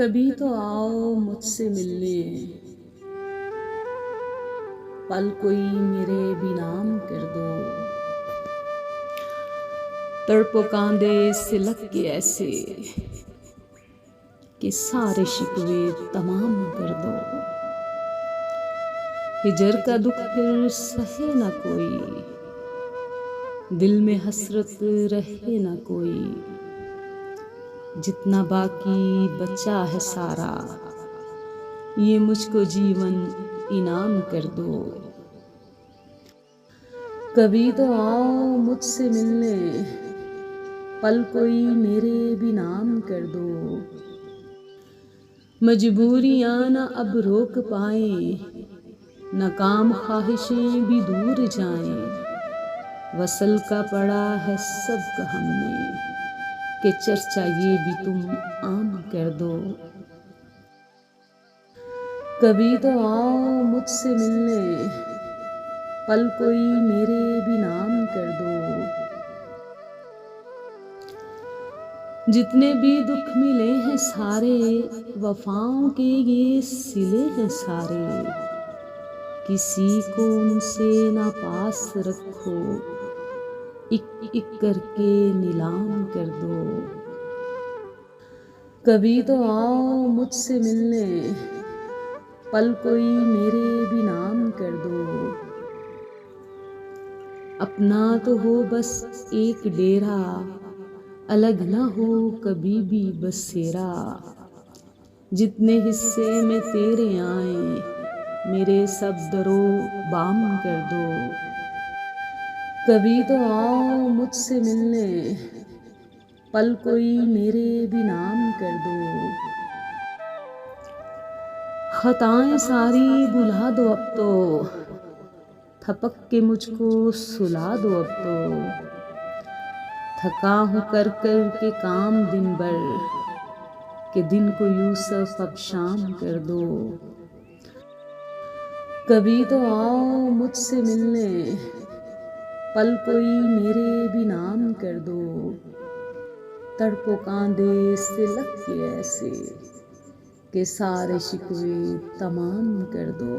कभी तो आओ मुझसे मिलने, पल कोई मेरे भी नाम कर दो। तड़पों कांधे सिलक के ऐसे कि सारे शिकवे तमाम कर दो। हिजर का दुख फिर सहे न कोई, दिल में हसरत रहे न कोई। जितना बाकी बचा है सारा, ये मुझको जीवन इनाम कर दो। कभी तो आओ मुझसे मिलने, पल कोई मेरे भी नाम कर दो। मजबूरियां न अब रोक पाए, न काम ख्वाहिशें भी दूर जाएं। वसल का पड़ा है सब हमने, कि चर्चा ये भी तुम आम कर दो। कभी तो आओ मुझसे मिलने, पल कोई मेरे भी नाम कर दो। जितने भी दुख मिले हैं सारे, वफाओं के ये सिले हैं सारे। किसी को उनसे ना पास रखो, एक एक करके नीलाम कर दो। कभी तो आओ मुझसे मिलने, पल कोई मेरे भी नाम कर दो। अपना तो हो बस एक डेरा, अलग ना हो कभी भी बसेरा। जितने हिस्से में तेरे आए, मेरे सब दरो बाम कर दो। कभी तो आओ मुझसे मिलने, पल कोई मेरे भी नाम कर दो। खताएं सारी भुला दो अब तो, थपक के मुझको सुला दो अब तो। थका हूँ कर कर के काम दिन भर, के दिन को यूसुफ अब शाम कर दो। कभी तो आओ मुझसे मिलने, पल कोई मेरे भी नाम कर दो। तड़पों कांधे सिलक के ऐसे, के सारे शिकवे तमाम कर दो।